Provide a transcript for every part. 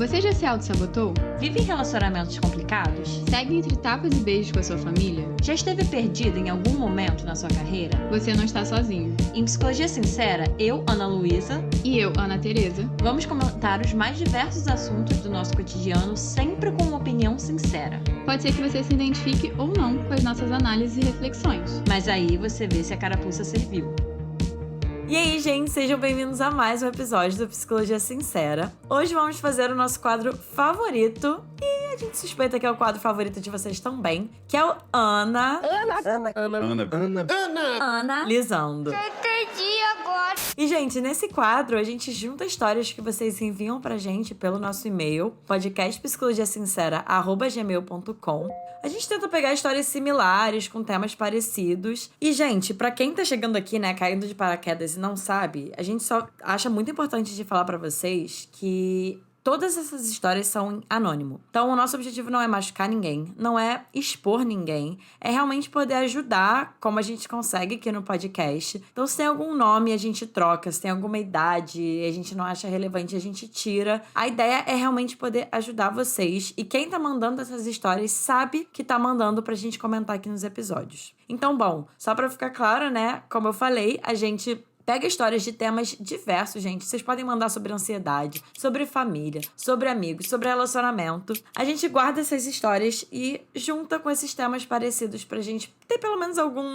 Você já se auto-sabotou? Vive em relacionamentos complicados? Segue entre tapas e beijos com a sua família? Já esteve perdido em algum momento na sua carreira? Você não está sozinho. Em Psicologia Sincera, eu, Ana Luísa, e eu, Ana Tereza, vamos comentar os mais diversos assuntos do nosso cotidiano, sempre com uma opinião sincera. Pode ser que você se identifique ou não com as nossas análises e reflexões. Mas aí você vê se a carapuça serviu. E aí, gente, sejam bem-vindos a mais um episódio do Psicologia Sincera. Hoje vamos fazer o nosso quadro favorito, e a gente suspeita que é o quadro favorito de vocês também, que é o Ana Lisando. Entendi agora. E, gente, nesse quadro a gente junta histórias que vocês enviam pra gente pelo nosso e-mail, podcastpsicologiasincera@gmail.com. A gente tenta pegar histórias similares, com temas parecidos. E, gente, pra quem tá chegando aqui, né, caindo de paraquedas e não sabe, a gente só acha muito importante de falar pra vocês que todas essas histórias são em anônimo. Então, o nosso objetivo não é machucar ninguém, não é expor ninguém, é realmente poder ajudar como a gente consegue aqui no podcast. Então, se tem algum nome, a gente troca. Se tem alguma idade e a gente não acha relevante, a gente tira. A ideia é realmente poder ajudar vocês. E quem tá mandando essas histórias sabe que tá mandando pra gente comentar aqui nos episódios. Então, bom, só pra ficar claro, né, como eu falei, a gente pega histórias de temas diversos, gente. Vocês podem mandar sobre ansiedade, sobre família, sobre amigos, sobre relacionamento. A gente guarda essas histórias e junta com esses temas parecidos pra gente ter pelo menos algum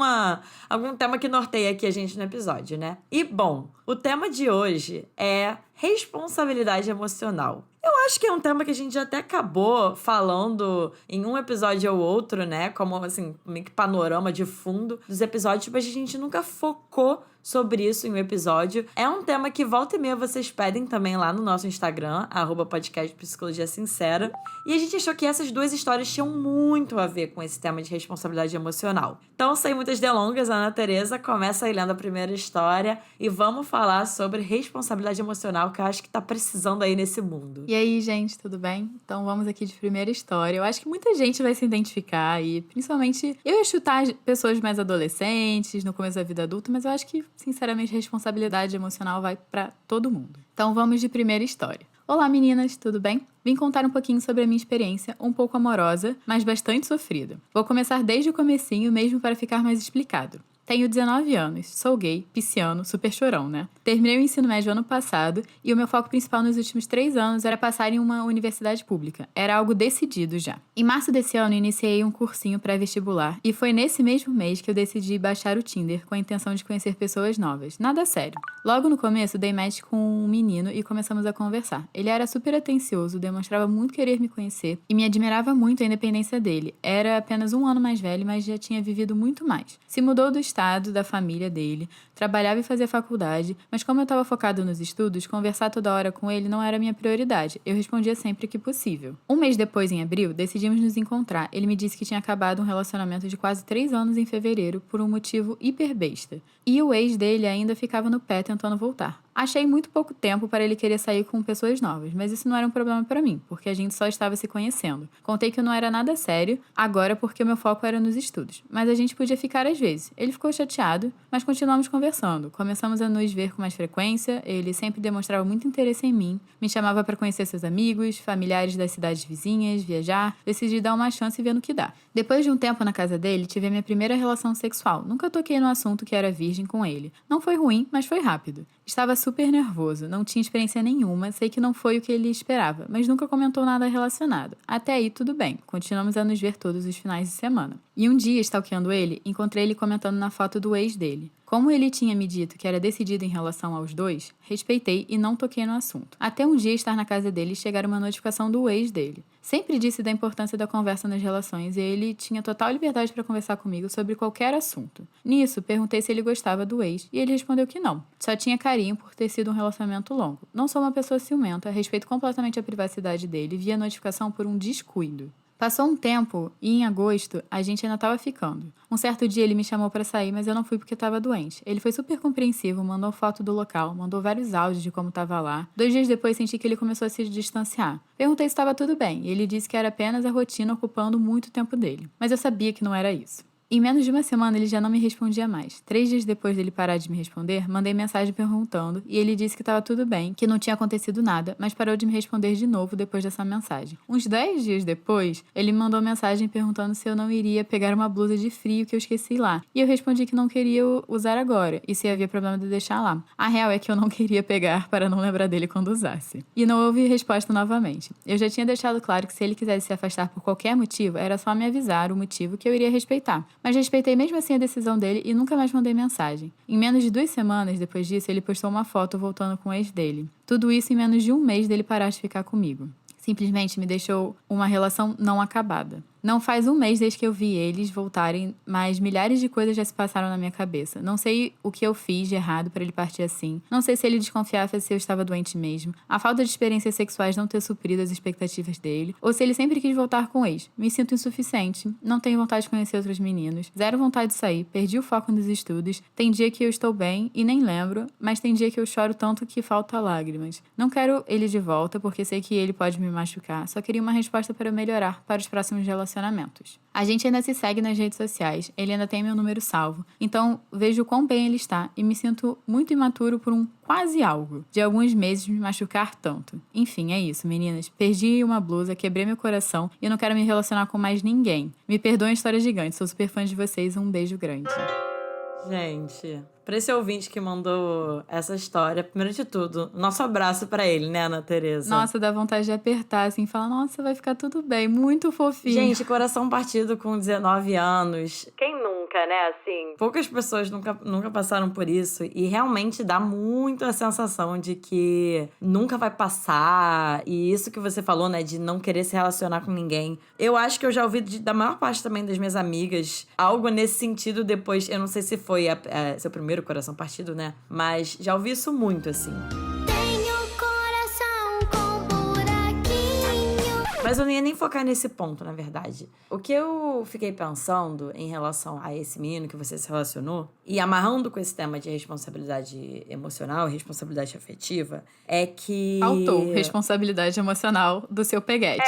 tema que norteia aqui a gente no episódio, né? E, bom, o tema de hoje é responsabilidade emocional. Eu acho que é um tema que a gente já até acabou falando em um episódio ou outro, né? Como, assim, meio que panorama de fundo dos episódios, mas a gente nunca focou sobre isso em um episódio. É um tema que volta e meia vocês pedem também lá no nosso Instagram, @podcastpsicologiasincera. E a gente achou que essas duas histórias tinham muito a ver com esse tema de responsabilidade emocional. Então, sem muitas delongas, Ana Tereza, começa aí lendo a primeira história e vamos falar sobre responsabilidade emocional, que eu acho que tá precisando aí nesse mundo. E aí, gente, tudo bem? Então vamos aqui de primeira história. Eu acho que muita gente vai se identificar e principalmente eu ia chutar pessoas mais adolescentes, no começo da vida adulta, mas eu acho que, sinceramente, responsabilidade emocional vai pra todo mundo. Então vamos de primeira história. Olá, meninas, tudo bem? Vim contar um pouquinho sobre a minha experiência, um pouco amorosa, mas bastante sofrida. Vou começar desde o comecinho mesmo para ficar mais explicado. Tenho 19 anos, sou gay, pisciano, super chorão, né? Terminei o ensino médio ano passado e o meu foco principal nos últimos 3 anos era passar em uma universidade pública. Era algo decidido já. Em março desse ano, iniciei um cursinho pré-vestibular e foi nesse mesmo mês que eu decidi baixar o Tinder com a intenção de conhecer pessoas novas. Nada sério. Logo no começo, dei match com um menino e começamos a conversar. Ele era super atencioso, demonstrava muito querer me conhecer e me admirava muito a independência dele. Era apenas 1 ano mais velho, mas já tinha vivido muito mais. Se mudou do estado da família dele, trabalhava e fazia faculdade, mas como eu estava focado nos estudos, conversar toda hora com ele não era minha prioridade. Eu respondia sempre que possível. Um mês depois, em abril, decidimos nos encontrar. Ele me disse que tinha acabado um relacionamento de quase 3 anos em fevereiro por um motivo hiper besta. E o ex dele ainda ficava no pé tentando voltar. Achei muito pouco tempo para ele querer sair com pessoas novas, mas isso não era um problema para mim, porque a gente só estava se conhecendo. Contei que não era nada sério, agora porque o meu foco era nos estudos. Mas a gente podia ficar às vezes. Ele ficou chateado, mas continuamos conversando. Começamos a nos ver com mais frequência, ele sempre demonstrava muito interesse em mim, me chamava para conhecer seus amigos, familiares das cidades vizinhas, viajar, decidi dar uma chance e ver no que dá. Depois de um tempo na casa dele, tive a minha primeira relação sexual. Nunca toquei no assunto que era virgem com ele. Não foi ruim, mas foi rápido. Estava super nervoso, não tinha experiência nenhuma, sei que não foi o que ele esperava, mas nunca comentou nada relacionado. Até aí tudo bem, continuamos a nos ver todos os finais de semana. E um dia, stalkeando ele, encontrei ele comentando na foto do ex dele. Como ele tinha me dito que era decidido em relação aos dois, respeitei e não toquei no assunto. Até um dia estar na casa dele e chegar uma notificação do ex dele. Sempre disse da importância da conversa nas relações e ele tinha total liberdade para conversar comigo sobre qualquer assunto. Nisso, perguntei se ele gostava do ex e ele respondeu que não. Só tinha carinho por ter sido um relacionamento longo. Não sou uma pessoa ciumenta, respeito completamente a privacidade dele e vi a notificação por um descuido. Passou um tempo e, em agosto, a gente ainda estava ficando. Um certo dia ele me chamou para sair, mas eu não fui porque estava doente. Ele foi super compreensivo, mandou foto do local, mandou vários áudios de como estava lá. 2 dias depois senti que ele começou a se distanciar. Perguntei se estava tudo bem, e ele disse que era apenas a rotina ocupando muito tempo dele. Mas eu sabia que não era isso. Em menos de uma semana, ele já não me respondia mais. 3 dias depois dele parar de me responder, mandei mensagem perguntando e ele disse que estava tudo bem, que não tinha acontecido nada, mas parou de me responder de novo depois dessa mensagem. Uns 10 dias depois, ele me mandou mensagem perguntando se eu não iria pegar uma blusa de frio que eu esqueci lá. E eu respondi que não queria usar agora e se havia problema de deixar lá. A real é que eu não queria pegar para não lembrar dele quando usasse. E não houve resposta novamente. Eu já tinha deixado claro que se ele quisesse se afastar por qualquer motivo, era só me avisar o motivo que eu iria respeitar. Mas respeitei mesmo assim a decisão dele e nunca mais mandei mensagem. Em menos de 2 semanas depois disso, ele postou uma foto voltando com o ex dele. Tudo isso em menos de um mês dele parar de ficar comigo. Simplesmente me deixou uma relação não acabada. Não faz um mês desde que eu vi eles voltarem, mas milhares de coisas já se passaram na minha cabeça. Não sei o que eu fiz de errado para ele partir assim. Não sei se ele desconfiava se eu estava doente mesmo. A falta de experiências sexuais não ter suprido as expectativas dele. Ou se ele sempre quis voltar com o ex. Me sinto insuficiente. Não tenho vontade de conhecer outros meninos. Zero vontade de sair. Perdi o foco nos estudos. Tem dia que eu estou bem e nem lembro, mas tem dia que eu choro tanto que falta lágrimas. Não quero ele de volta porque sei que ele pode me machucar. Só queria uma resposta para eu melhorar para os próximos relacionamentos. A gente ainda se segue nas redes sociais, ele ainda tem meu número salvo, então vejo quão bem ele está e me sinto muito imaturo por um quase algo de alguns meses me machucar tanto. Enfim, é isso, meninas. Perdi uma blusa, quebrei meu coração e não quero me relacionar com mais ninguém. Me perdoem, história gigante, sou super fã de vocês, um beijo grande. Gente, pra esse ouvinte que mandou essa história, primeiro de tudo, nosso abraço pra ele, né, Ana Tereza? Nossa, dá vontade de apertar, assim, falar, nossa, vai ficar tudo bem, muito fofinho. Gente, coração partido com 19 anos. Quem nunca, né, assim? Poucas pessoas nunca passaram por isso e realmente dá muito a sensação de que nunca vai passar. E isso que você falou, né, de não querer se relacionar com ninguém. Eu acho que eu já ouvi da maior parte também das minhas amigas algo nesse sentido depois, eu não sei se foi seu primeiro coração partido, né? Mas já ouvi isso muito, assim. Mas eu não ia nem focar nesse ponto, na verdade. O que eu fiquei pensando em relação a esse menino que você se relacionou, e amarrando com esse tema de responsabilidade emocional, responsabilidade afetiva, é que... Faltou responsabilidade emocional do seu peguete.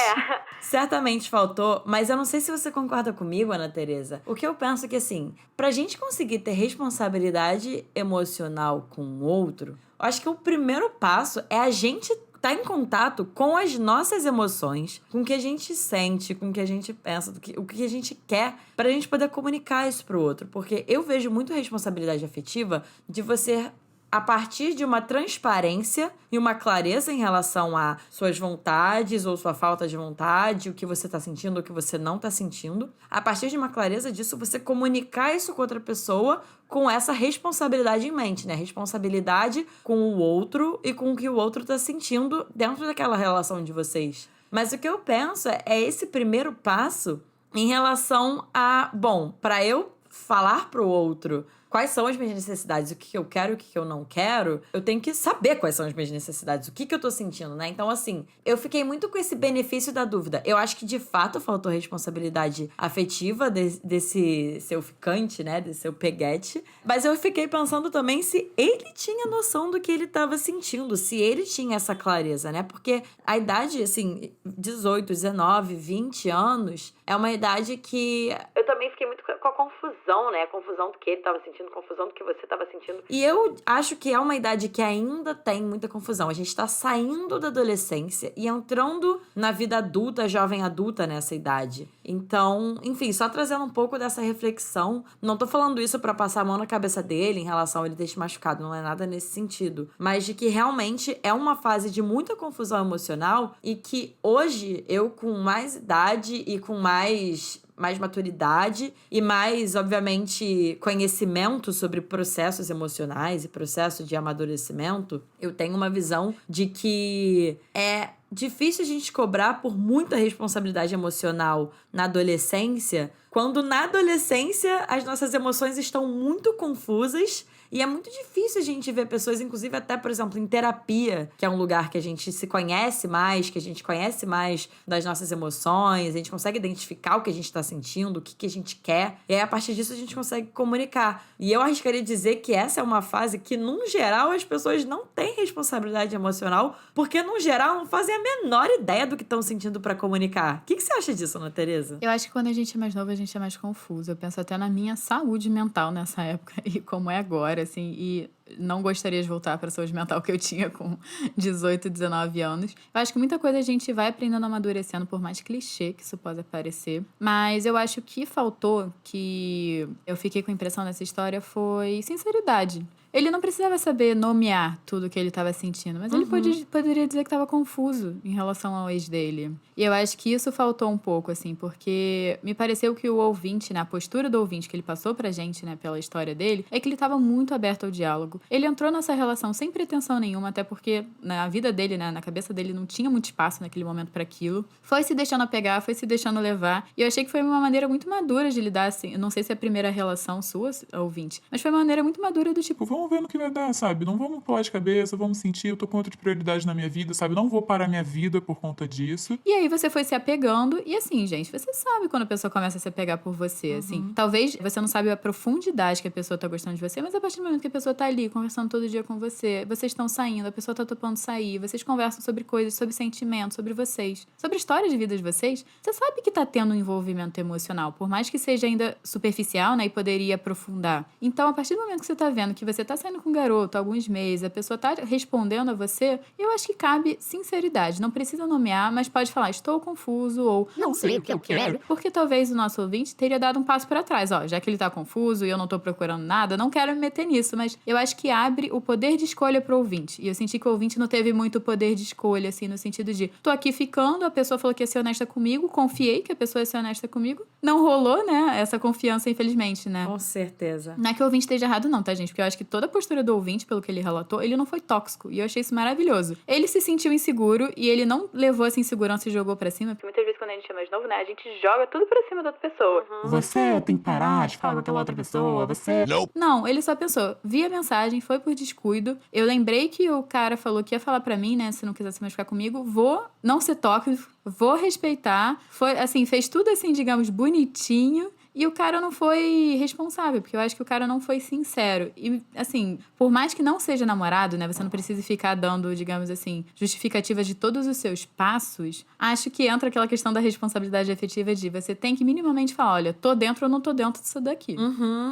Certamente faltou, mas eu não sei se você concorda comigo, Ana Tereza. O que eu penso é que, assim, pra gente conseguir ter responsabilidade emocional com o outro, eu acho que o primeiro passo é a gente tá em contato com as nossas emoções, com o que a gente sente, com o que a gente pensa, o que a gente quer, pra gente poder comunicar isso pro outro. Porque eu vejo muito responsabilidade afetiva de você, a partir de uma transparência e uma clareza em relação a suas vontades ou sua falta de vontade, o que você tá sentindo, o que você não tá sentindo. A partir de uma clareza disso, você comunicar isso com outra pessoa com essa responsabilidade em mente, né? Responsabilidade com o outro e com o que o outro tá sentindo dentro daquela relação de vocês. Mas o que eu penso é esse primeiro passo em relação a, bom, para eu falar pro outro quais são as minhas necessidades, o que eu quero e o que eu não quero, eu tenho que saber quais são as minhas necessidades, o que eu tô sentindo, né? Então, assim, eu fiquei muito com esse benefício da dúvida. Eu acho que, de fato, faltou responsabilidade afetiva desse seu ficante, né? Desse seu peguete. Mas eu fiquei pensando também se ele tinha noção do que ele tava sentindo, se ele tinha essa clareza, né? Porque a idade, assim, 18, 19, 20 anos, é uma idade que eu também fiquei muito com a confusão, né? A confusão do que ele tava sentindo, confusão do que você tava sentindo. E eu acho que é uma idade que ainda tem muita confusão. A gente tá saindo da adolescência e entrando na vida adulta, jovem adulta nessa idade. Então, enfim, só trazendo um pouco dessa reflexão. Não tô falando isso pra passar a mão na cabeça dele em relação a ele ter te machucado, não é nada nesse sentido. Mas de que realmente é uma fase de muita confusão emocional e que hoje, eu com mais idade e com mais maturidade e mais, obviamente, conhecimento sobre processos emocionais e processo de amadurecimento, eu tenho uma visão de que é difícil a gente cobrar por muita responsabilidade emocional na adolescência, quando na adolescência as nossas emoções estão muito confusas E é muito difícil a gente ver pessoas, inclusive até, por exemplo, em terapia, que é um lugar que a gente se conhece mais, que a gente conhece mais das nossas emoções, a gente consegue identificar o que a gente tá sentindo, o que a gente quer, e aí a partir disso a gente consegue comunicar. E eu arriscaria dizer que essa é uma fase que, num geral, as pessoas não têm responsabilidade emocional, porque, num geral, não fazem a menor ideia do que estão sentindo pra comunicar. O que você acha disso, Ana Tereza? Eu acho que quando a gente é mais novo, a gente é mais confuso. Eu penso até na minha saúde mental nessa época e como é agora, assim, e não gostaria de voltar para a saúde mental que eu tinha com 18, 19 anos. Eu acho que muita coisa a gente vai aprendendo amadurecendo, por mais clichê que isso possa parecer. Mas eu acho que faltou, que eu fiquei com a impressão nessa história, foi sinceridade. Ele não precisava saber nomear tudo que ele estava sentindo, mas ele poderia dizer que estava confuso em relação ao ex dele. E eu acho que isso faltou um pouco, assim, porque me pareceu que o ouvinte, né, a postura do ouvinte que ele passou pra gente, né, pela história dele, é que ele estava muito aberto ao diálogo. Ele entrou nessa relação sem pretensão nenhuma, até porque na vida dele, né, na cabeça dele, não tinha muito espaço naquele momento para aquilo. Foi se deixando apegar, foi se deixando levar. E eu achei que foi uma maneira muito madura de lidar, assim. Eu não sei se é a primeira relação sua, ouvinte, mas foi uma maneira muito madura do tipo, Vamos ver no que vai dar, sabe? Não vamos pular de cabeça, vamos sentir, eu tô com outras prioridades na minha vida, sabe? Não vou parar minha vida por conta disso. E aí você foi se apegando, e assim, gente, você sabe quando a pessoa começa a se apegar por você, assim. Talvez você não sabe a profundidade que a pessoa tá gostando de você, mas a partir do momento que a pessoa tá ali, conversando todo dia com você, vocês estão saindo, a pessoa tá topando sair, vocês conversam sobre coisas, sobre sentimentos, sobre vocês, sobre a história de vida de vocês, você sabe que tá tendo um envolvimento emocional, por mais que seja ainda superficial, né, e poderia aprofundar. Então, a partir do momento que você tá vendo que você tá saindo com um garoto há alguns meses, a pessoa tá respondendo a você, eu acho que cabe sinceridade. Não precisa nomear, mas pode falar, estou confuso, ou Não sei o que eu quero. porque talvez o nosso ouvinte teria dado um passo para trás. Ó, já que ele tá confuso e eu não tô procurando nada, não quero me meter nisso, mas eu acho que abre o poder de escolha pro ouvinte. E eu senti que o ouvinte não teve muito poder de escolha, assim, no sentido de, tô aqui ficando, a pessoa falou que ia ser honesta comigo, confiei que a pessoa ia ser honesta comigo. Não rolou, né, essa confiança, infelizmente, né? Com certeza. Não é que o ouvinte esteja errado não, tá, gente? Porque eu acho que toda a postura do ouvinte, pelo que ele relatou, ele não foi tóxico. E eu achei isso maravilhoso. Ele se sentiu inseguro e ele não levou essa insegurança e jogou pra cima. Porque muitas vezes quando a gente é mais novo, né, a gente joga tudo pra cima da outra pessoa. Você tem que parar de falar com aquela outra pessoa, você... Não, ele só pensou, vi a mensagem, foi por descuido. Eu lembrei que o cara falou que ia falar pra mim, né, se não quisesse mais ficar comigo, vou não ser tóxico, vou respeitar. Foi, assim, fez tudo assim, digamos, bonitinho. E o cara não foi responsável, porque eu acho que o cara não foi sincero. E, assim, por mais que não seja namorado, né? Você não precisa ficar dando, digamos assim, justificativas de todos os seus passos. Acho que entra aquela questão da responsabilidade afetiva de você tem que minimamente falar, olha, tô dentro ou não tô dentro disso daqui.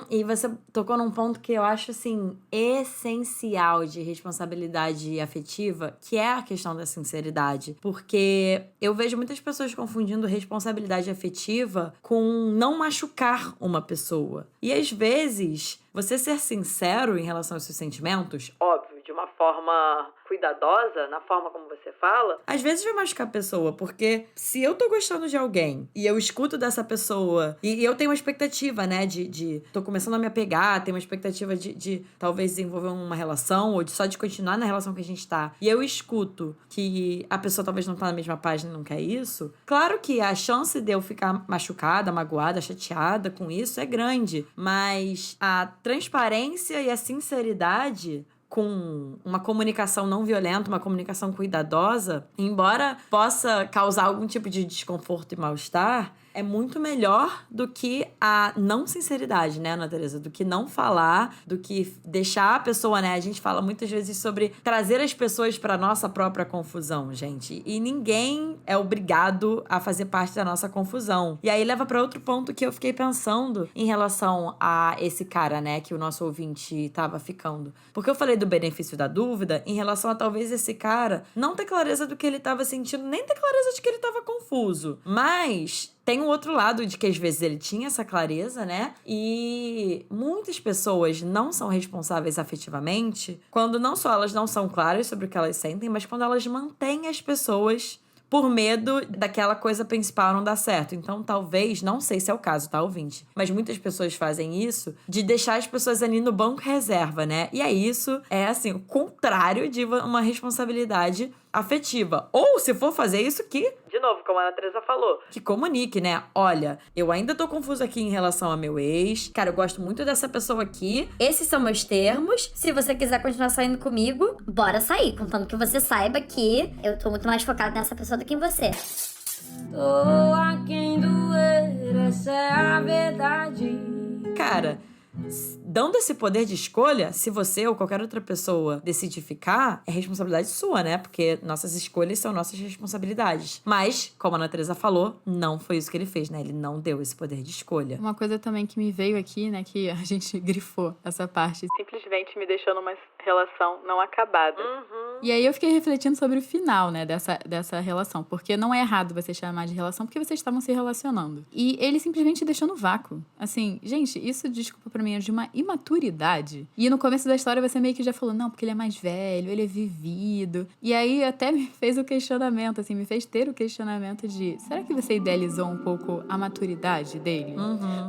E você tocou num ponto que eu acho, assim, essencial de responsabilidade afetiva, que é a questão da sinceridade. Porque eu vejo muitas pessoas confundindo responsabilidade afetiva com não machucar uma pessoa. E às vezes, você ser sincero em relação aos seus sentimentos, óbvio, de uma forma cuidadosa, na forma como você fala, às vezes vai machucar a pessoa, porque se eu tô gostando de alguém e eu escuto dessa pessoa e eu tenho uma expectativa, né, de tô começando a me apegar, tenho uma expectativa de talvez desenvolver uma relação ou só de continuar na relação que a gente tá, e eu escuto que a pessoa talvez não tá na mesma página e não quer isso, claro que a chance de eu ficar machucada, magoada, chateada com isso é grande, mas a transparência e a sinceridade com uma comunicação não violenta, uma comunicação cuidadosa, embora possa causar algum tipo de desconforto e mal-estar, é muito melhor do que a não sinceridade, né, Ana Tereza? Do que não falar, do que deixar a pessoa, né? A gente fala muitas vezes sobre trazer as pessoas para nossa própria confusão, gente. E ninguém é obrigado a fazer parte da nossa confusão. E aí leva para outro ponto que eu fiquei pensando em relação a esse cara, né, que o nosso ouvinte tava ficando. Porque eu falei do benefício da dúvida em relação a talvez esse cara não ter clareza do que ele tava sentindo, nem ter clareza de que ele tava confuso. Mas tem um outro lado de que às vezes ele tinha essa clareza, né? E muitas pessoas não são responsáveis afetivamente quando não só elas não são claras sobre o que elas sentem, mas quando elas mantêm as pessoas por medo daquela coisa principal não dar certo. Então, talvez, não sei se é o caso, tá, ouvinte? Mas muitas pessoas fazem isso de deixar as pessoas ali no banco reserva, né? E é isso, é assim, o contrário de uma responsabilidade afetiva. Ou, se for fazer isso, de novo, como a Ana Teresa falou, que comunique, né? Olha, eu ainda tô confusa aqui em relação ao meu ex. Cara, eu gosto muito dessa pessoa aqui. Esses são meus termos. Se você quiser continuar saindo comigo, bora sair. Contanto que você saiba que eu tô muito mais focada nessa pessoa do que em você. Tô a quem doer, essa é a verdade. Cara, dando esse poder de escolha, se você ou qualquer outra pessoa decide ficar, é responsabilidade sua, né? Porque nossas escolhas são nossas responsabilidades. Mas, como a Ana Teresa falou, não foi isso que ele fez, né? Ele não deu esse poder de escolha. Uma coisa também que me veio aqui, né, que a gente grifou essa parte, simplesmente me deixou numa relação não acabada. E aí eu fiquei refletindo sobre o final, né, dessa relação. Porque não é errado você chamar de relação, porque vocês estavam se relacionando. E ele simplesmente deixou no vácuo. Assim, gente, isso, desculpa pra mim, é de uma imaturidade. E no começo da história você meio que já falou, não, porque ele é mais velho, ele é vivido. E aí até me fez o questionamento, assim, me fez ter o questionamento de, será que você idealizou um pouco a maturidade dele?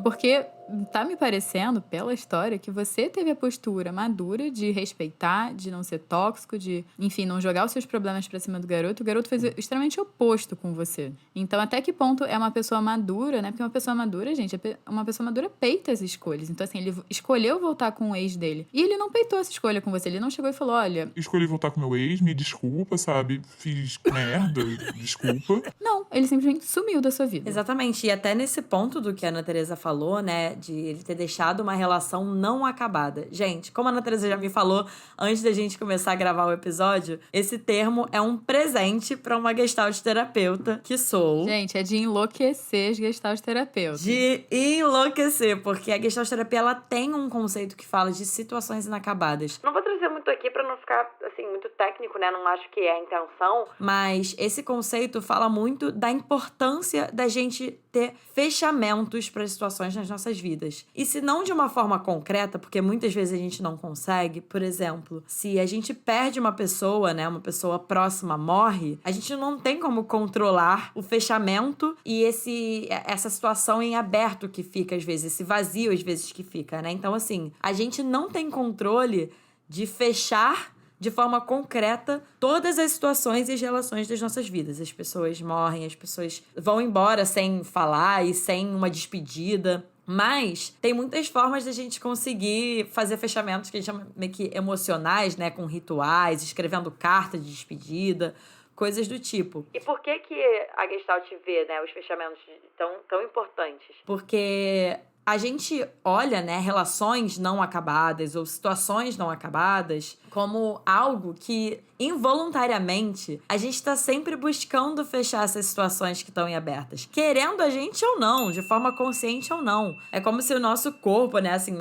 Porque tá me parecendo, pela história, que você teve a postura madura de respeitar, de não ser tóxico, de, enfim, não jogar os seus problemas pra cima do garoto. O garoto fez extremamente oposto com você. Então, até que ponto é uma pessoa madura, né? Porque uma pessoa madura, gente, uma pessoa madura peita as escolhas. Então, assim, ele escolheu voltar com o ex dele. E ele não peitou essa escolha com você. Ele não chegou e falou, olha... Escolhi voltar com meu ex, me desculpa, sabe? Fiz merda, desculpa. Não, ele simplesmente sumiu da sua vida. Exatamente. E até nesse ponto do que a Ana Teresa falou, né? De ele ter deixado uma relação não acabada. Gente, como a Ana Teresa já me falou antes da gente começar a gravar o episódio, esse termo é um presente pra uma gestalt terapeuta que sou. Gente, é de enlouquecer as gestalt terapeutas. De enlouquecer, porque a gestalt terapia, ela tem um conceito que fala de situações inacabadas. Não vou trazer muito aqui pra não ficar, assim, muito técnico, né? Não acho que é a intenção. Mas esse conceito fala muito da importância da gente ter fechamentos para situações nas nossas vidas. E se não de uma forma concreta, porque muitas vezes a gente não consegue, por exemplo, se a gente perde uma pessoa, né, uma pessoa próxima morre, a gente não tem como controlar o fechamento e essa situação em aberto que fica às vezes, esse vazio às vezes que fica, né? Então, assim, a gente não tem controle de fechar de forma concreta todas as situações e as relações das nossas vidas. As pessoas morrem, as pessoas vão embora sem falar e sem uma despedida. Mas tem muitas formas da gente conseguir fazer fechamentos que a gente chama meio que emocionais, né? Com rituais, escrevendo carta de despedida, coisas do tipo. E por que a Gestalt vê, né, os fechamentos tão importantes? Porque a gente olha, né, relações não acabadas ou situações não acabadas como algo que, involuntariamente, a gente tá sempre buscando fechar essas situações que estão em abertas. Querendo a gente ou não, de forma consciente ou não. É como se o nosso corpo, né, assim,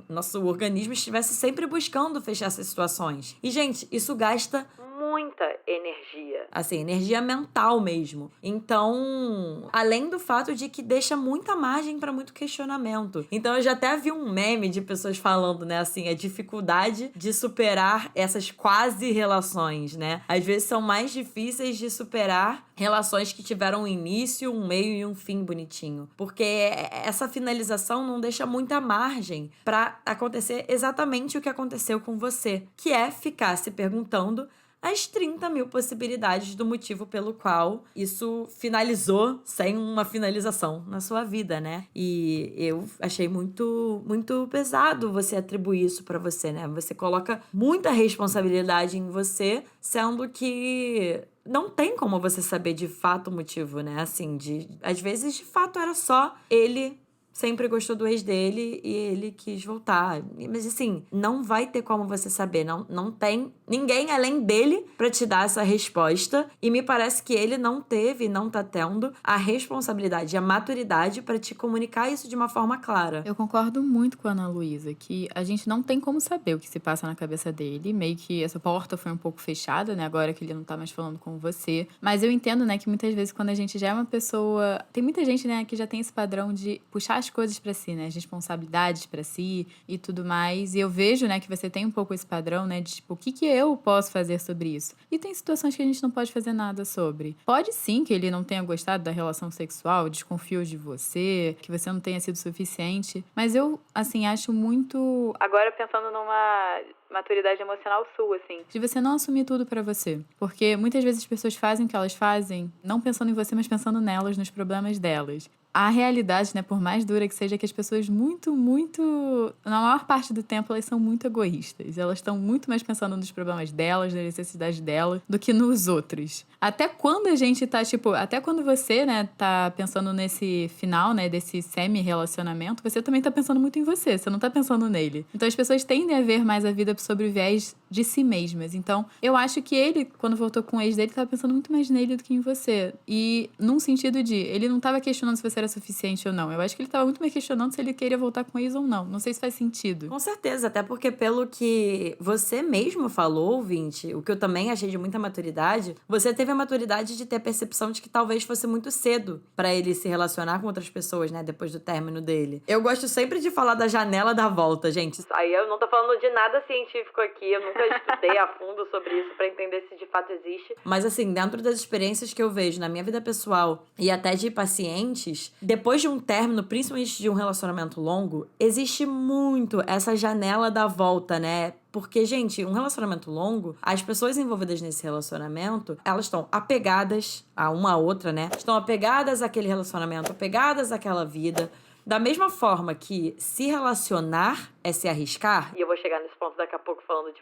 nosso organismo estivesse sempre buscando fechar essas situações. E, gente, isso gasta muita energia. Assim, energia mental mesmo. Então, além do fato de que deixa muita margem pra muito questionamento. Então, eu já até vi um meme de pessoas falando, né, assim, a dificuldade de superar essas quase relações, né? Às vezes são mais difíceis de superar relações que tiveram um início, um meio e um fim bonitinho. Porque essa finalização não deixa muita margem pra acontecer exatamente o que aconteceu com você, que é ficar se perguntando as 30 mil possibilidades do motivo pelo qual isso finalizou sem uma finalização na sua vida, né? E eu achei muito, muito pesado você atribuir isso pra você, né? Você coloca muita responsabilidade em você, sendo que não tem como você saber de fato o motivo, né? Assim, às vezes, de fato, era só ele sempre gostou do ex dele e ele quis voltar. Mas assim, não vai ter como você saber. Não tem ninguém além dele pra te dar essa resposta. E me parece que ele não teve, não tá tendo a responsabilidade, a maturidade pra te comunicar isso de uma forma clara. Eu concordo muito com a Ana Luísa, que a gente não tem como saber o que se passa na cabeça dele. Meio que essa porta foi um pouco fechada, né? Agora que ele não tá mais falando com você. Mas eu entendo, né, que muitas vezes quando a gente já é uma pessoa... Tem muita gente, né, que já tem esse padrão de puxar as as coisas pra si, né? As responsabilidades pra si e tudo mais. E eu vejo, né, que você tem um pouco esse padrão, né, de tipo, o que eu posso fazer sobre isso? E tem situações que a gente não pode fazer nada sobre. Pode sim que ele não tenha gostado da relação sexual, desconfiou de você, que você não tenha sido suficiente, mas eu, assim, acho muito... Agora pensando numa maturidade emocional sua, assim, de você não assumir tudo pra você. Porque muitas vezes as pessoas fazem o que elas fazem, não pensando em você, mas pensando nelas, nos problemas delas. A realidade, né, por mais dura que seja, é que as pessoas na maior parte do tempo, elas são muito egoístas. Elas estão muito mais pensando nos problemas delas, nas necessidades delas, do que nos outros. Até quando a gente tá, tipo, até quando você, né, tá pensando nesse final, né, desse semi-relacionamento, você também tá pensando muito em você não tá pensando nele. Então as pessoas tendem a ver mais a vida sobre o viés de si mesmas. Então, eu acho que ele, quando voltou com o ex dele, tava pensando muito mais nele do que em você. E num sentido de, ele não tava questionando se você era suficiente ou não. Eu acho que ele tava muito mais questionando se ele queria voltar com o ex ou não. Não sei se faz sentido. Com certeza, até porque pelo que você mesmo falou, ouvinte, o que eu também achei de muita maturidade, você teve a maturidade de ter a percepção de que talvez fosse muito cedo pra ele se relacionar com outras pessoas, né, depois do término dele. Eu gosto sempre de falar da janela da volta, gente. Aí eu não tô falando de nada científico aqui, eu nunca estudei a fundo sobre isso pra entender se de fato existe. Mas assim, dentro das experiências que eu vejo na minha vida pessoal e até de pacientes, depois de um término, principalmente de um relacionamento longo, existe muito essa janela da volta, né? Porque, gente, um relacionamento longo, as pessoas envolvidas nesse relacionamento, elas estão apegadas a uma a outra, né? Estão apegadas àquele relacionamento, apegadas àquela vida. Da mesma forma que se relacionar é se arriscar, e eu vou chegar nesse ponto daqui a pouco falando de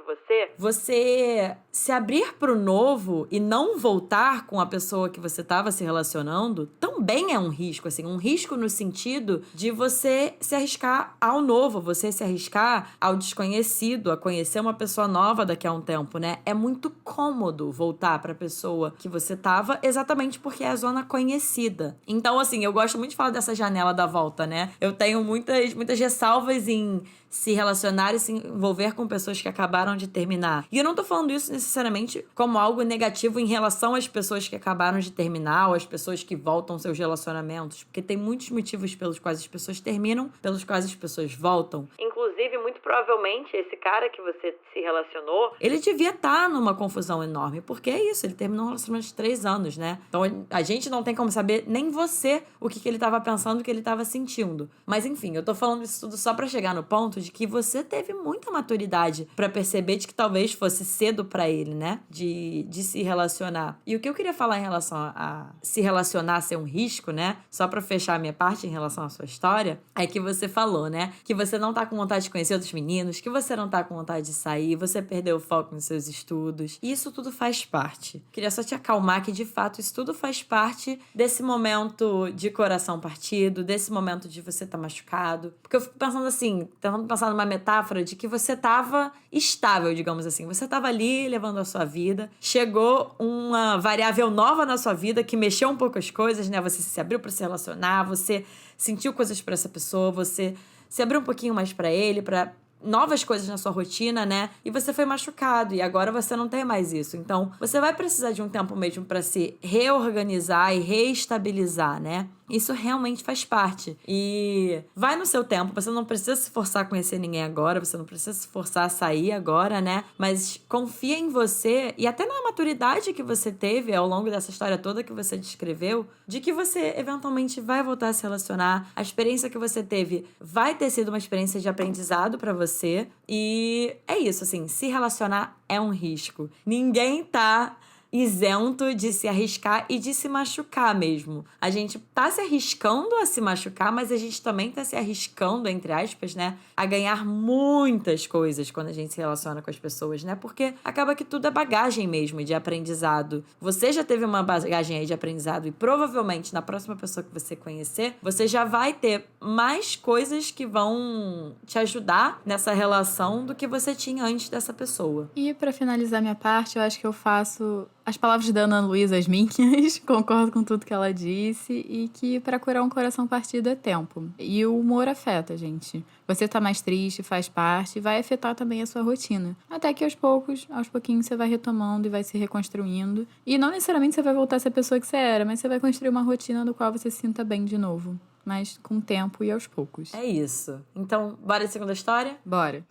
você se abrir pro novo e não voltar com a pessoa que você estava se relacionando, também é um risco, assim, um risco no sentido de você se arriscar ao novo, você se arriscar ao desconhecido, a conhecer uma pessoa nova daqui a um tempo, né? É muito cômodo voltar pra pessoa que você tava, exatamente porque é a zona conhecida. Então, assim, eu gosto muito de falar dessa janela da volta, né? Eu tenho muitas ressalvas em se relacionar e se envolver com pessoas que acabaram de terminar. E eu não tô falando isso necessariamente como algo negativo em relação às pessoas que acabaram de terminar ou às pessoas que voltam seus relacionamentos, porque tem muitos motivos pelos quais as pessoas terminam, pelos quais as pessoas voltam. Inclusive, muito provavelmente, esse cara que você se relacionou, ele devia estar numa confusão enorme, porque é isso, ele terminou um relacionamento de 3 anos, né? Então, a gente não tem como saber, nem você, o que ele tava pensando, o que ele tava sentindo. Mas, enfim, eu tô falando isso tudo só pra chegar no ponto de que você teve muita maturidade pra perceber de que talvez fosse cedo pra ele, né? De se relacionar. E o que eu queria falar em relação a se relacionar ser um risco, né? Só pra fechar a minha parte em relação à sua história, é que você falou, né? Que você não tá com vontade de conhecer outros meninos, que você não tá com vontade de sair, você perdeu o foco nos seus estudos. E isso tudo faz parte. Queria só te acalmar que, de fato, isso tudo faz parte desse momento de coração partido, desse momento de você tá machucado. Porque eu fico pensando assim, tentando pensar numa metáfora de que você tava estável, digamos assim. Você tava ali levando a sua vida, chegou uma variável nova na sua vida que mexeu um pouco as coisas, né? Você se abriu pra se relacionar, você sentiu coisas pra essa pessoa, você se abriu um pouquinho mais pra ele, pra novas coisas na sua rotina, né? E você foi machucado e agora você não tem mais isso. Então, você vai precisar de um tempo mesmo pra se reorganizar e reestabilizar, né? Isso realmente faz parte. E vai no seu tempo. Você não precisa se forçar a conhecer ninguém agora. Você não precisa se forçar a sair agora, né? Mas confia em você e até na maturidade que você teve ao longo dessa história toda que você descreveu, de que você eventualmente vai voltar a se relacionar. A experiência que você teve vai ter sido uma experiência de aprendizado pra você. E é isso, assim, se relacionar é um risco. Ninguém tá isento de se arriscar e de se machucar mesmo. A gente tá se arriscando a se machucar, mas a gente também tá se arriscando, entre aspas, né, a ganhar muitas coisas quando a gente se relaciona com as pessoas, né? Porque acaba que tudo é bagagem mesmo de aprendizado. Você já teve uma bagagem aí de aprendizado e provavelmente na próxima pessoa que você conhecer, você já vai ter mais coisas que vão te ajudar nessa relação do que você tinha antes dessa pessoa. E pra finalizar minha parte, eu acho que eu faço as palavras da Ana Luísa, as minhas, concordo com tudo que ela disse, e que pra curar um coração partido é tempo. E o humor afeta, gente. Você tá mais triste, faz parte, e vai afetar também a sua rotina. Até que aos pouquinhos, você vai retomando e vai se reconstruindo. E não necessariamente você vai voltar a ser a pessoa que você era, mas você vai construir uma rotina do qual você se sinta bem de novo. mas com o tempo e aos poucos. É isso. Então, bora de segunda história? Bora.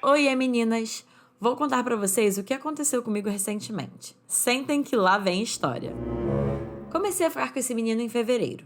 Oiê, meninas! Vou contar pra vocês o que aconteceu comigo recentemente. Sentem que lá vem história. Comecei a ficar com esse menino em fevereiro.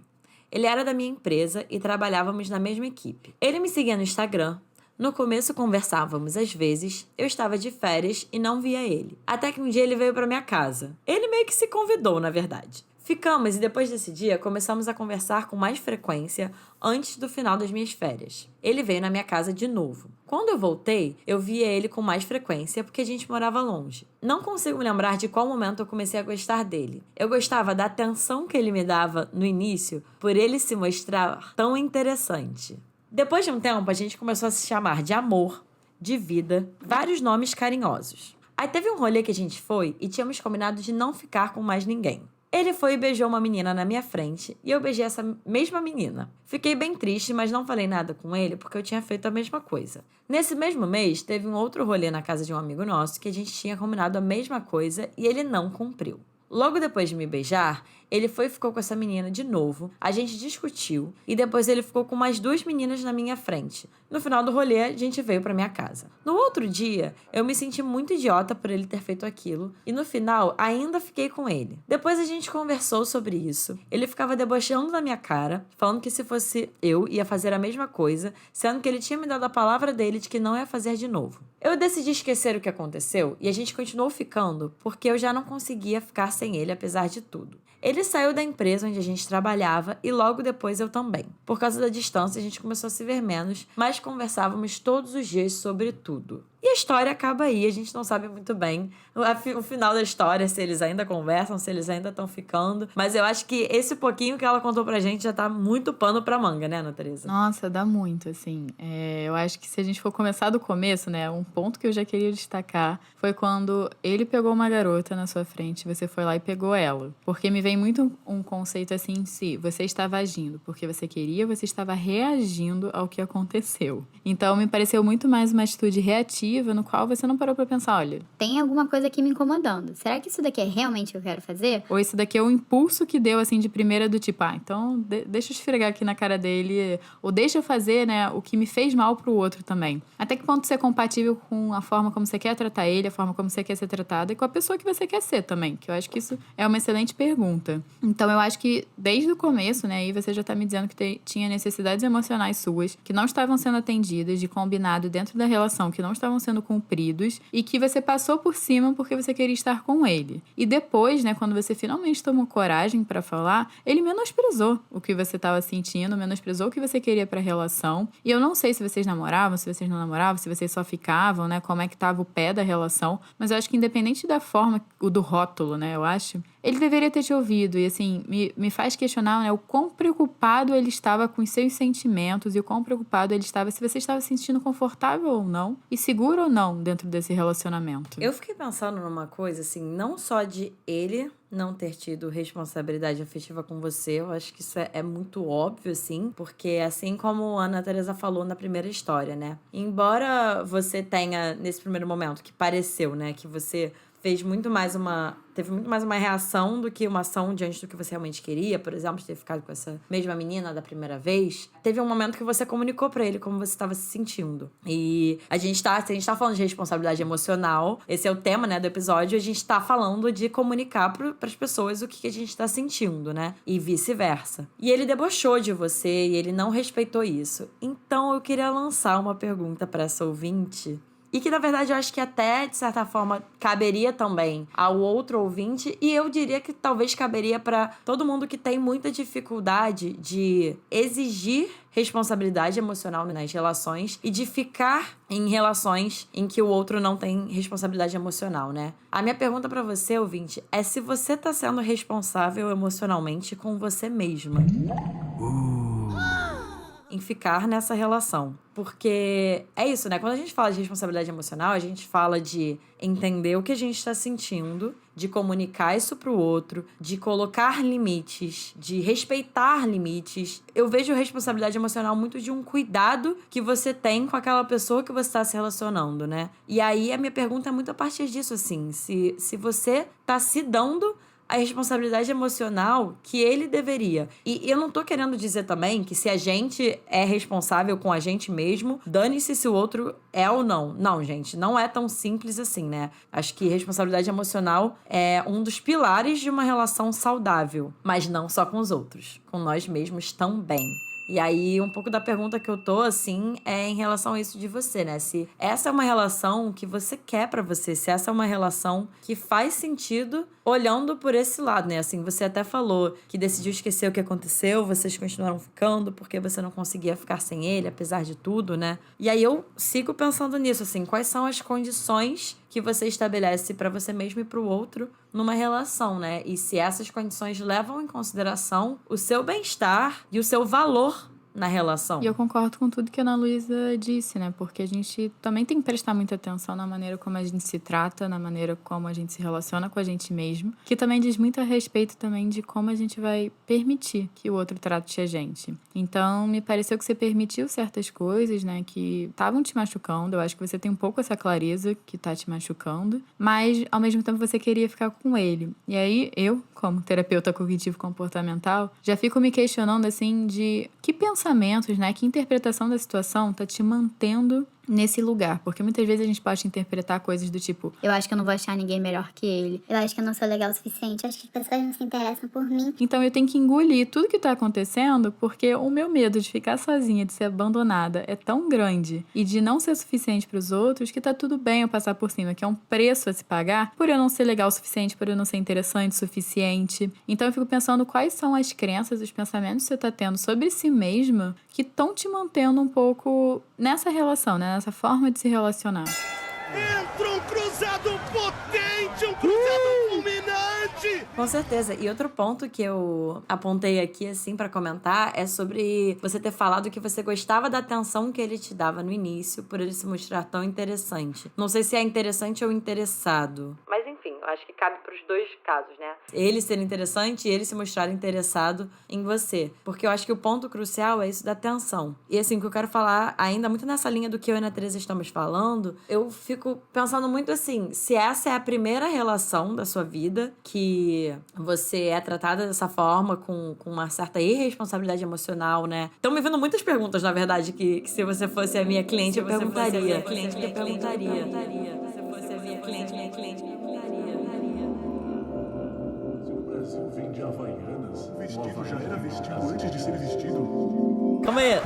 Ele era da minha empresa e trabalhávamos na mesma equipe. Ele me seguia no Instagram. No começo conversávamos às vezes, eu estava de férias e não via ele. Até que um dia ele veio pra minha casa. Ele meio que se convidou, na verdade. Ficamos e depois desse dia começamos a conversar com mais frequência antes do final das minhas férias. Ele veio na minha casa de novo. Quando eu voltei, eu via ele com mais frequência porque a gente morava longe. Não consigo me lembrar de qual momento eu comecei a gostar dele. Eu gostava da atenção que ele me dava no início por ele se mostrar tão interessante. Depois de um tempo, a gente começou a se chamar de amor, de vida, vários nomes carinhosos. Aí teve um rolê que a gente foi e tínhamos combinado de não ficar com mais ninguém. Ele foi e beijou uma menina na minha frente e eu beijei essa mesma menina. Fiquei bem triste, mas não falei nada com ele porque eu tinha feito a mesma coisa. Nesse mesmo mês, teve um outro rolê na casa de um amigo nosso que a gente tinha combinado a mesma coisa e ele não cumpriu. Logo depois de me beijar, ele foi e ficou com essa menina de novo, a gente discutiu e depois ele ficou com mais 2 meninas na minha frente. No final do rolê, a gente veio pra minha casa. No outro dia, eu me senti muito idiota por ele ter feito aquilo e no final ainda fiquei com ele. Depois a gente conversou sobre isso, ele ficava debochando na minha cara, falando que se fosse eu ia fazer a mesma coisa, sendo que ele tinha me dado a palavra dele de que não ia fazer de novo. Eu decidi esquecer o que aconteceu e a gente continuou ficando porque eu já não conseguia ficar sem ele apesar de tudo. Ele saiu da empresa onde a gente trabalhava e logo depois eu também. Por causa da distância, a gente começou a se ver menos, mas conversávamos todos os dias sobre tudo. E a história acaba aí, a gente não sabe muito bem o final da história, se eles ainda conversam, se eles ainda estão ficando. Mas eu acho que esse pouquinho que ela contou pra gente já tá muito pano pra manga, né, Ana Teresa? Nossa, dá muito, assim. Eu acho que se a gente for começar do começo, né, um ponto que eu já queria destacar foi quando ele pegou uma garota na sua frente, você foi lá e pegou ela. Porque me vem muito um conceito assim, se você estava agindo porque você queria, você estava reagindo ao que aconteceu. Então, me pareceu muito mais uma atitude reativa no qual você não parou pra pensar, olha, Tem alguma coisa aqui me incomodando. Será que isso daqui é realmente o que eu quero fazer? ou isso daqui é o impulso que deu, assim, de primeira do tipo, então deixa eu esfregar aqui na cara dele, ou deixa eu fazer, né, o que me fez mal pro outro também. Até que ponto isso é compatível com a forma como você quer tratar ele, a forma como você quer ser tratada e com a pessoa que você quer ser também, que eu acho que isso é uma excelente pergunta. Então, eu acho que desde o começo, né, aí você já tá me dizendo que tinha necessidades emocionais suas, que não estavam sendo atendidas, de combinado dentro da relação, que não estavam sendo cumpridos, e que você passou por cima porque você queria estar com ele. E depois, né, quando você finalmente tomou coragem pra falar, ele menosprezou o que você tava sentindo, menosprezou o que você queria pra relação. E eu não sei se vocês namoravam, se vocês não namoravam, se vocês só ficavam, né, como é que tava o pé da relação, mas eu acho que independente da forma, do rótulo, né, eu acho, ele deveria ter te ouvido. E assim, me faz questionar, né, o quão preocupado ele estava com os seus sentimentos e o quão preocupado ele estava se você estava se sentindo confortável ou não e seguro ou não dentro desse relacionamento. Eu fiquei pensando numa coisa, assim, não só de ele não ter tido responsabilidade afetiva com você, eu acho que isso é muito óbvio, assim, porque assim como a Ana Teresa falou na primeira história, né? Embora você tenha, nesse primeiro momento, que pareceu, né, que você teve muito mais uma reação do que uma ação diante do que você realmente queria, por exemplo, de ter ficado com essa mesma menina da primeira vez, teve um momento que você comunicou pra ele como você estava se sentindo. E se a gente tá falando de responsabilidade emocional, esse é o tema, né, do episódio, a gente tá falando de comunicar pras pessoas o que a gente tá sentindo, né, e vice-versa. E ele debochou de você e ele não respeitou isso. Então eu queria lançar uma pergunta pra essa ouvinte, e que, na verdade, eu acho que até, de certa forma, caberia também ao outro ouvinte. E eu diria que talvez caberia para todo mundo que tem muita dificuldade de exigir responsabilidade emocional nas relações e de ficar em relações em que o outro não tem responsabilidade emocional, né? A minha pergunta para você, ouvinte, é se você tá sendo responsável emocionalmente com você mesma. Em ficar nessa relação. Porque é isso, né? Quando a gente fala de responsabilidade emocional, a gente fala de entender o que a gente tá sentindo, de comunicar isso pro outro, de colocar limites, de respeitar limites. Eu vejo responsabilidade emocional muito de um cuidado que você tem com aquela pessoa que você tá se relacionando, né? E aí a minha pergunta é muito a partir disso, assim. Se você tá se dando a responsabilidade emocional que ele deveria. E eu não tô querendo dizer também que se a gente é responsável com a gente mesmo, dane-se se o outro é ou não. Não, gente, não é tão simples assim, né? Acho que responsabilidade emocional é um dos pilares de uma relação saudável, mas não só com os outros, com nós mesmos também. E aí, um pouco da pergunta que eu tô, assim, é em relação a isso de você, né? Se essa é uma relação que você quer pra você, se essa é uma relação que faz sentido olhando por esse lado, né? Assim, você até falou que decidiu esquecer o que aconteceu, vocês continuaram ficando porque você não conseguia ficar sem ele, apesar de tudo, né? E aí eu sigo pensando nisso, assim, quais são as condições que você estabelece pra você mesmo e pro outro numa relação, né? E se essas condições levam em consideração o seu bem-estar e o seu valor na relação. E eu concordo com tudo que a Ana Luísa disse, né? Porque a gente também tem que prestar muita atenção na maneira como a gente se trata, na maneira como a gente se relaciona com a gente mesmo, que também diz muito a respeito também de como a gente vai permitir que o outro trate a gente. Então, me pareceu que você permitiu certas coisas, né, que estavam te machucando. Eu acho que você tem um pouco essa clareza que tá te machucando, mas ao mesmo tempo você queria ficar com ele. E aí, eu, como terapeuta cognitivo-comportamental, já fico me questionando, assim, de que pensamentos, né, que interpretação da situação tá te mantendo nesse lugar. Porque muitas vezes a gente pode interpretar coisas do tipo: Eu acho que eu não vou achar ninguém melhor que ele. Eu acho que eu não sou legal o suficiente. Eu acho que as pessoas não se interessam por mim. então eu tenho que engolir tudo que tá acontecendo, porque o meu medo de ficar sozinha, de ser abandonada, é tão grande e de não ser suficiente pros outros, que tá tudo bem eu passar por cima, que é um preço a se pagar por eu não ser legal o suficiente, por eu não ser interessante o suficiente. Então eu fico pensando quais são as crenças, os pensamentos que você tá tendo sobre si mesma que estão te mantendo um pouco nessa relação, né? Nessa forma de se relacionar. Entra um cruzado potente, um cruzado fulminante! Com certeza. E outro ponto que eu apontei aqui, assim, pra comentar, é sobre você ter falado que você gostava da atenção que ele te dava no início, por ele se mostrar tão interessante. Não sei se é interessante ou interessado. Mas enfim, eu acho que cabe pros dois casos, né? Ele ser interessante e ele se mostrar interessado em você. Porque eu acho que o ponto crucial é isso da atenção. E assim, o que eu quero falar, ainda muito nessa linha do que eu e a Ana Teresa estamos falando, eu fico pensando muito assim, se essa é a primeira relação da sua vida que você é tratada dessa forma, com uma certa irresponsabilidade emocional, né? Estão me vindo muitas perguntas, na verdade, que se você fosse a minha cliente, eu perguntaria. Se você fosse a minha cliente, eu perguntaria. Se o Brasil vende Havaianas, o vestido já era vestido antes de ser vestido. Calma aí.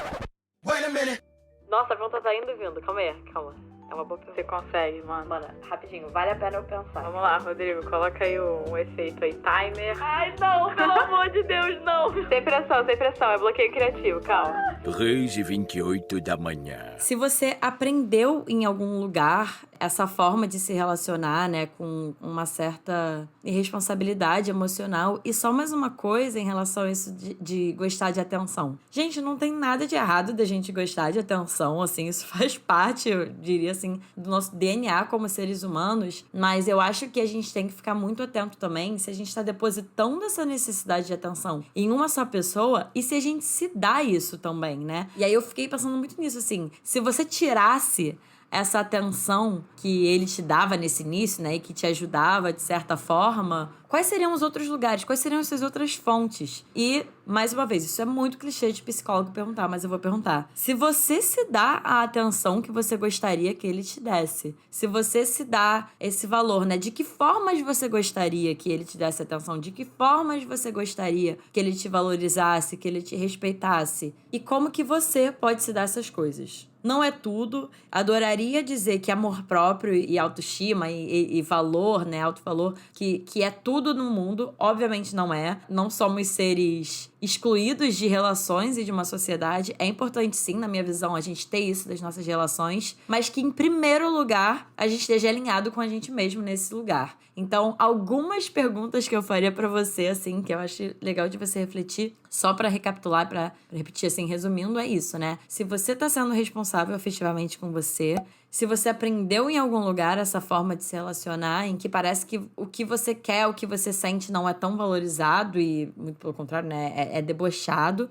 Wait a minute! Nossa, a pergunta tá indo e vindo. Calma aí, calma. É uma boa pergunta. Você consegue, mano. Mano, rapidinho, vale a pena eu pensar. Vamos lá, Rodrigo, coloca aí um efeito aí, timer. Ai, não, pelo amor de Deus, não. Sem pressão, é bloqueio criativo, calma. 3h28 da manhã. Se você aprendeu em algum lugar essa forma de se relacionar, né, com uma certa irresponsabilidade emocional. E só mais uma coisa em relação a isso de gostar de atenção. Gente, não tem nada de errado da gente gostar de atenção, assim, isso faz parte, eu diria assim, do nosso DNA como seres humanos, mas eu acho que a gente tem que ficar muito atento também se a gente tá depositando essa necessidade de atenção em uma só pessoa e se a gente se dá isso também, né? E aí eu fiquei pensando muito nisso, assim, se você tirasse essa atenção que ele te dava nesse início, né, e que te ajudava de certa forma, quais seriam os outros lugares? Quais seriam essas outras fontes? E, mais uma vez, isso é muito clichê de psicólogo perguntar, mas eu vou perguntar. Se você se dá a atenção que você gostaria que ele te desse, se você se dá esse valor, né, de que formas você gostaria que ele te desse atenção, de que formas você gostaria que ele te valorizasse, que ele te respeitasse, e como que você pode se dar essas coisas? Não é tudo. Adoraria dizer que amor próprio e autoestima e valor, né, autovalor, que é tudo no mundo. Obviamente não é. Não somos seres excluídos de relações e de uma sociedade. É importante sim, na minha visão, a gente ter isso das nossas relações, mas que em primeiro lugar a gente esteja alinhado com a gente mesmo nesse lugar. Então, algumas perguntas que eu faria pra você, assim, que eu acho legal de você refletir, só pra recapitular, pra repetir, assim, resumindo, é isso, né? Se você tá sendo responsável efetivamente com você, se você aprendeu em algum lugar essa forma de se relacionar, em que parece que o que você quer, o que você sente não é tão valorizado e, muito pelo contrário, né, é debochado.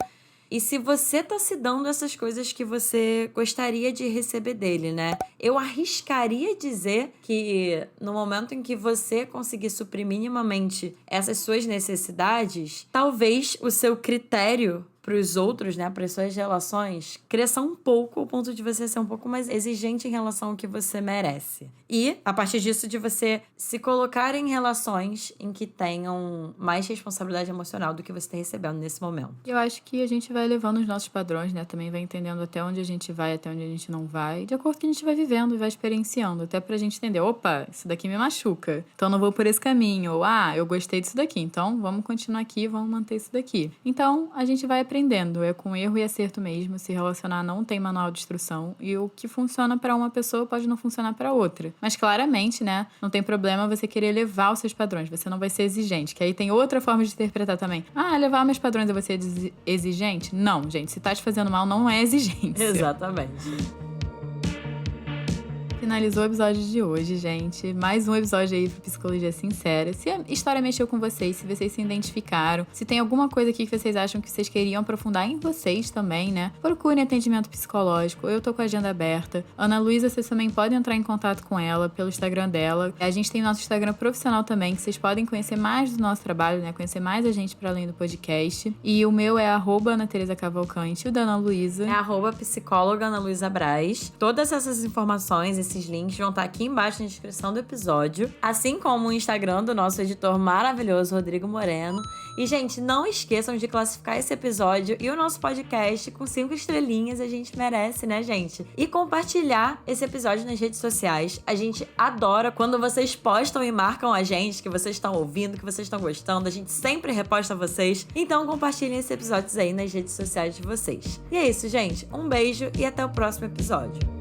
E se você tá se dando essas coisas que você gostaria de receber dele, né? Eu arriscaria dizer que no momento em que você conseguir suprir minimamente essas suas necessidades, talvez o seu critério para os outros, né, para as suas relações, cresça um pouco ao ponto de você ser um pouco mais exigente em relação ao que você merece. E, a partir disso, de você se colocar em relações em que tenham mais responsabilidade emocional do que você está recebendo nesse momento. Eu acho que a gente vai levando os nossos padrões, né? Também vai entendendo até onde a gente vai, até onde a gente não vai, de acordo com o que a gente vai vivendo e vai experienciando, até pra gente entender, opa, isso daqui me machuca, então não vou por esse caminho, ou eu gostei disso daqui, então vamos continuar aqui, vamos manter isso daqui. Então, a gente vai aprendendo, é com erro e acerto mesmo, se relacionar não tem manual de instrução, e o que funciona pra uma pessoa pode não funcionar pra outra. Mas claramente, né, não tem problema você querer elevar os seus padrões, você não vai ser exigente, que aí tem outra forma de interpretar também. Elevar meus padrões é você exigente? Não, gente, se tá te fazendo mal, não é exigência. Exatamente. Finalizou o episódio de hoje, gente. Mais um episódio aí pro Psicologia Sincera. Se a história mexeu com vocês, se vocês se identificaram, se tem alguma coisa aqui que vocês acham que vocês queriam aprofundar em vocês também, né? Procurem atendimento psicológico. Eu tô com a agenda aberta. Ana Luísa, vocês também podem entrar em contato com ela pelo Instagram dela. A gente tem nosso Instagram profissional também, que vocês podem conhecer mais do nosso trabalho, né? Conhecer mais a gente para além do podcast. E o meu é @AnaTeresaCavalcante. O da Ana Luísa É @psicóloga Ana Luísa Braz. Todas essas informações, esses links vão estar aqui embaixo na descrição do episódio, assim como o Instagram do nosso editor maravilhoso, Rodrigo Moreno. E, gente, não esqueçam de classificar esse episódio e o nosso podcast com 5 estrelinhas, a gente merece, né, gente? E compartilhar esse episódio nas redes sociais. A gente adora quando vocês postam e marcam a gente, que vocês estão ouvindo, que vocês estão gostando. A gente sempre reposta vocês. Então, compartilhem esses episódios aí nas redes sociais de vocês. E é isso, gente. Um beijo e até o próximo episódio.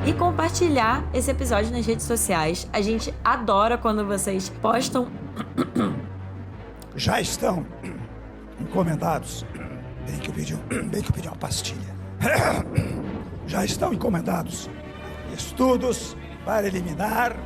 E compartilhar esse episódio nas redes sociais. A gente adora quando vocês postam. Já estão encomendados. Bem que eu pedi uma pastilha. Já estão encomendados estudos para eliminar